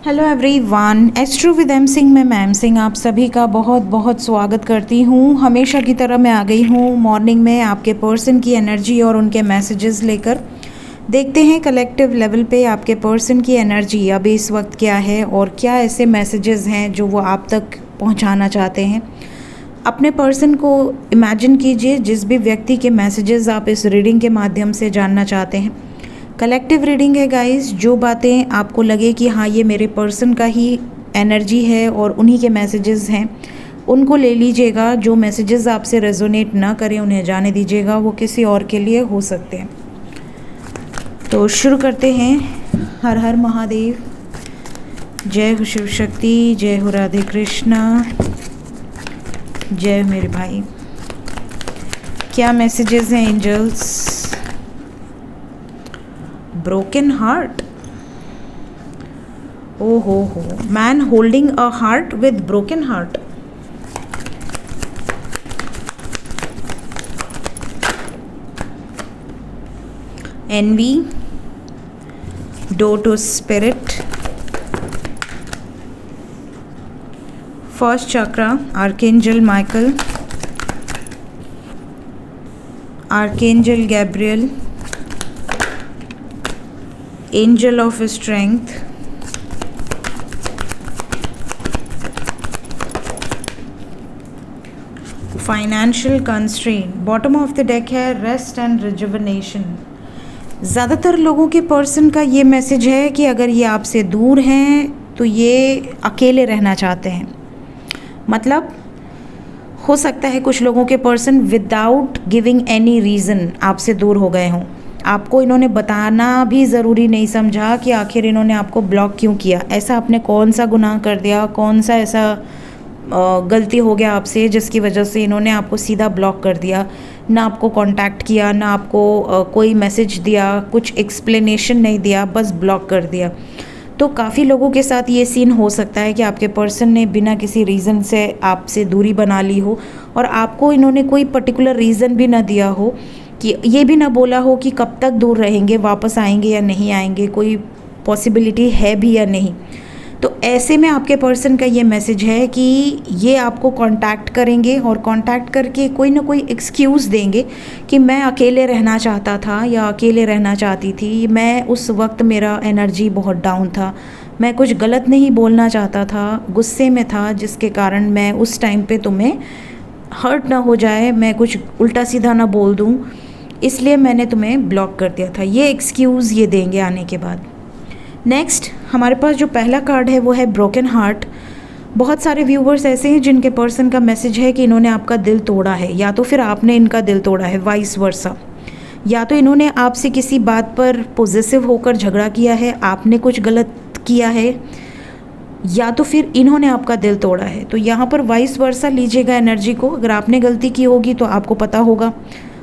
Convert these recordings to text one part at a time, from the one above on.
Hello everyone, astro with M Singh में ma'am Singh आप सभी का बहुत बहुत स्वागत करती हूँ। हमेशा की तरह मैं आ गई हूँ मॉर्निंग में आपके पर्सन की एनर्जी और उनके मैसेजेस लेकर। देखते हैं कलेक्टिव लेवल पे आपके पर्सन की एनर्जी अभी इस वक्त क्या है और क्या ऐसे मैसेजेस हैं जो वो आप तक पहुँचाना चाहते हैं। अपने पर्सन को इमेजिन कीजिए, जिस भी व्यक्ति के मैसेजेस आप इस रीडिंग के माध्यम से जानना चाहते हैं। कलेक्टिव रीडिंग है गाइस। जो बातें आपको लगे कि हाँ ये मेरे पर्सन का ही एनर्जी है और उन्हीं के मैसेजेस हैं, उनको ले लीजिएगा। जो मैसेजेस आपसे रेजोनेट ना करें उन्हें जाने दीजिएगा, वो किसी और के लिए हो सकते हैं। तो शुरू करते हैं। हर हर महादेव, जय हो शिव शक्ति, जय हो राधे कृष्णा, जय हो मेरे भाई। क्या मैसेजेस हैं एंजल्स? ब्रोकन हार्ट, ओ हो, man holding a heart with broken heart. Envy, door to spirit, first chakra, archangel Michael, archangel Gabriel, angel of strength, financial constraint. Bottom of the deck है रेस्ट एंड रिजुविनेशन। ज़्यादातर लोगों के person का ये message है कि अगर ये आपसे दूर हैं तो ये अकेले रहना चाहते हैं। मतलब हो सकता है कुछ लोगों के person without giving any reason आपसे दूर हो गए हों। आपको इन्होंने बताना भी ज़रूरी नहीं समझा कि आखिर इन्होंने आपको ब्लॉक क्यों किया। ऐसा आपने कौन सा गुनाह कर दिया, कौन सा ऐसा गलती हो गया आपसे जिसकी वजह से इन्होंने आपको सीधा ब्लॉक कर दिया। ना आपको कांटेक्ट किया, ना आपको कोई मैसेज दिया, कुछ एक्सप्लेनेशन नहीं दिया, बस ब्लॉक कर दिया। तो काफ़ी लोगों के साथ ये सीन हो सकता है कि आपके पर्सन ने बिना किसी रीज़न से आपसे दूरी बना ली हो और आपको इन्होंने कोई पर्टिकुलर रीज़न भी ना दिया हो, कि ये भी ना बोला हो कि कब तक दूर रहेंगे, वापस आएंगे या नहीं आएंगे, कोई पॉसिबिलिटी है भी या नहीं। तो ऐसे में आपके पर्सन का ये मैसेज है कि ये आपको कांटेक्ट करेंगे और कांटेक्ट करके कोई ना कोई एक्सक्यूज़ देंगे कि मैं अकेले रहना चाहता था या अकेले रहना चाहती थी, मैं उस वक्त मेरा एनर्जी बहुत डाउन था, मैं कुछ गलत नहीं बोलना चाहता था, गुस्से में था, जिसके कारण मैं उस टाइम पे तुम्हें हर्ट ना हो जाए, मैं कुछ उल्टा सीधा ना बोल दूँ, इसलिए मैंने तुम्हें ब्लॉक कर दिया था। ये एक्सक्यूज़ ये देंगे आने के बाद। नेक्स्ट हमारे पास जो पहला कार्ड है वो है ब्रोकन हार्ट। बहुत सारे व्यूवर्स ऐसे हैं जिनके पर्सन का मैसेज है कि इन्होंने आपका दिल तोड़ा है, या तो फिर आपने इनका दिल तोड़ा है, वाइस वर्सा। या तो इन्होंने आपसे किसी बात पर पॉजिटिव होकर झगड़ा किया है, आपने कुछ गलत किया है, या तो फिर इन्होंने आपका दिल तोड़ा है। तो यहाँ पर वाइस वर्सा लीजिएगा एनर्जी को। अगर आपने गलती की होगी तो आपको पता होगा,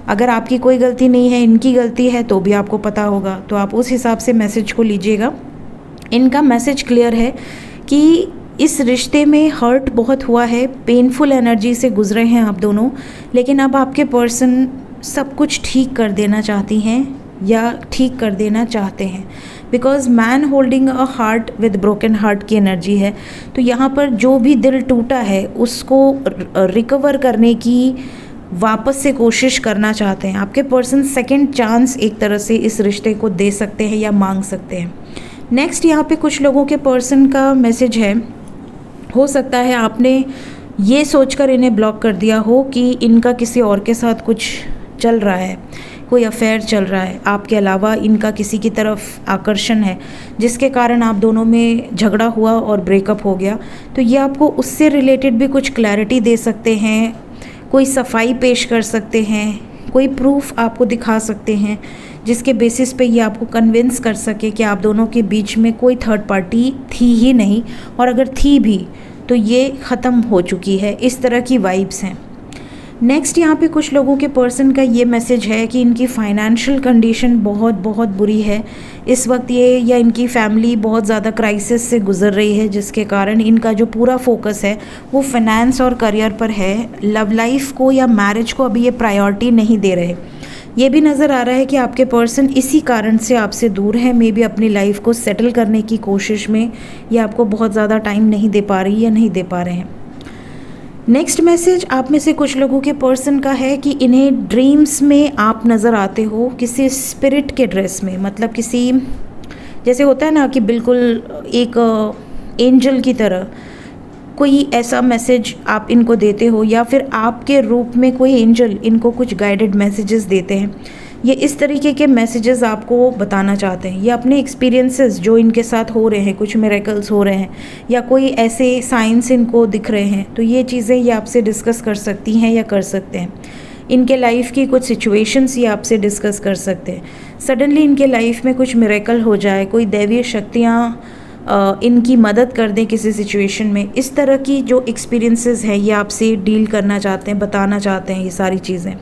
अगर आपकी कोई गलती नहीं है, इनकी गलती है, तो भी आपको पता होगा। तो आप उस हिसाब से मैसेज को लीजिएगा। इनका मैसेज क्लियर है कि इस रिश्ते में हर्ट बहुत हुआ है, पेनफुल एनर्जी से गुजरे हैं आप दोनों, लेकिन अब आपके पर्सन सब कुछ ठीक कर देना चाहती हैं या ठीक कर देना चाहते हैं। Because man holding a heart with broken heart की एनर्जी है। तो यहाँ पर जो भी दिल टूटा है उसको रिकवर करने की वापस से कोशिश करना चाहते हैं। आपके पर्सन सेकंड चांस एक तरह से इस रिश्ते को दे सकते हैं या मांग सकते हैं। नेक्स्ट यहाँ पे कुछ लोगों के पर्सन का मैसेज है, हो सकता है आपने ये सोचकर इन्हें ब्लॉक कर दिया हो कि इनका किसी और के साथ कुछ चल रहा है, कोई अफेयर चल रहा है, आपके अलावा इनका किसी की तरफ आकर्षण है, जिसके कारण आप दोनों में झगड़ा हुआ और ब्रेकअप हो गया। तो ये आपको उससे रिलेटेड भी कुछ क्लैरिटी दे सकते हैं, कोई सफाई पेश कर सकते हैं, कोई प्रूफ आपको दिखा सकते हैं जिसके बेसिस पे ये आपको कन्विंस कर सके कि आप दोनों के बीच में कोई थर्ड पार्टी थी ही नहीं, और अगर थी भी तो ये ख़त्म हो चुकी है। इस तरह की वाइब्स हैं। नेक्स्ट यहाँ पे कुछ लोगों के पर्सन का ये मैसेज है कि इनकी फाइनेंशियल कंडीशन बहुत बहुत बुरी है इस वक्त, ये या इनकी फैमिली बहुत ज़्यादा क्राइसिस से गुजर रही है, जिसके कारण इनका जो पूरा फोकस है वो फाइनेंस और करियर पर है। लव लाइफ को या मैरिज को अभी ये प्रायोरिटी नहीं दे रहे। ये भी नज़र आ रहा है कि आपके पर्सन इसी कारण से आपसे दूर है, मे बी अपनी लाइफ को सेटल करने की कोशिश में, या आपको बहुत ज़्यादा टाइम नहीं दे पा रही या नहीं दे पा रहे हैं। नेक्स्ट मैसेज आप में से कुछ लोगों के पर्सन का है कि इन्हें ड्रीम्स में आप नज़र आते हो किसी स्पिरिट के ड्रेस में, मतलब किसी, जैसे होता है ना कि बिल्कुल एक एंजल की तरह कोई ऐसा मैसेज आप इनको देते हो, या फिर आपके रूप में कोई एंजल इनको कुछ गाइडेड मैसेजेस देते हैं। ये इस तरीके के मैसेजेस आपको बताना चाहते हैं, ये अपने एक्सपीरियंसेस जो इनके साथ हो रहे हैं, कुछ मिरेकल्स हो रहे हैं या कोई ऐसे साइंस इनको दिख रहे हैं, तो ये चीज़ें ये आपसे डिस्कस कर सकती हैं या कर सकते हैं। इनके लाइफ की कुछ सिचुएशंस ये आपसे डिस्कस कर सकते हैं। सडनली इनके लाइफ में कुछ मिरेकल हो जाए, कोई दैवीय शक्तियाँ इनकी मदद कर दें किसी सिचुएशन में, इस तरह की जो एक्सपीरियंसेस हैं ये आपसे डील करना चाहते हैं, बताना चाहते हैं ये सारी चीज़ें।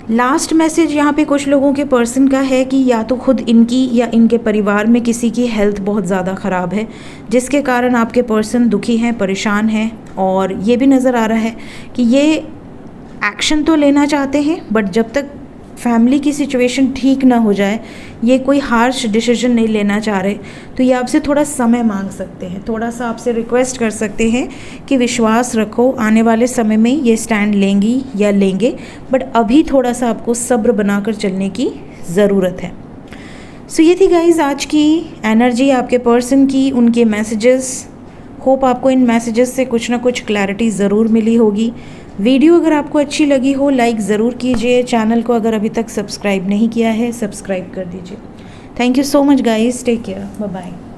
लास्ट मैसेज यहाँ पे कुछ लोगों के पर्सन का है कि या तो खुद इनकी या इनके परिवार में किसी की हेल्थ बहुत ज़्यादा ख़राब है, जिसके कारण आपके पर्सन दुखी हैं, परेशान हैं, और ये भी नज़र आ रहा है कि ये एक्शन तो लेना चाहते हैं, बट जब तक फैमिली की सिचुएशन ठीक ना हो जाए, ये कोई हार्श डिसीजन नहीं लेना चाह रहे, तो ये आपसे थोड़ा समय मांग सकते हैं, थोड़ा सा आपसे रिक्वेस्ट कर सकते हैं कि विश्वास रखो, आने वाले समय में ये स्टैंड लेंगी या लेंगे, बट अभी थोड़ा सा आपको सब्र बनाकर चलने की ज़रूरत है। सो ये थी गाइज आज की एनर्जी आपके पर्सन की, उनके मैसेजेस। होप आपको इन मैसेजेस से कुछ ना कुछ क्लैरिटी ज़रूर मिली होगी। वीडियो अगर आपको अच्छी लगी हो लाइक ज़रूर कीजिए, चैनल को अगर अभी तक सब्सक्राइब नहीं किया है सब्सक्राइब कर दीजिए। Thank you so much guys, take care, bye bye.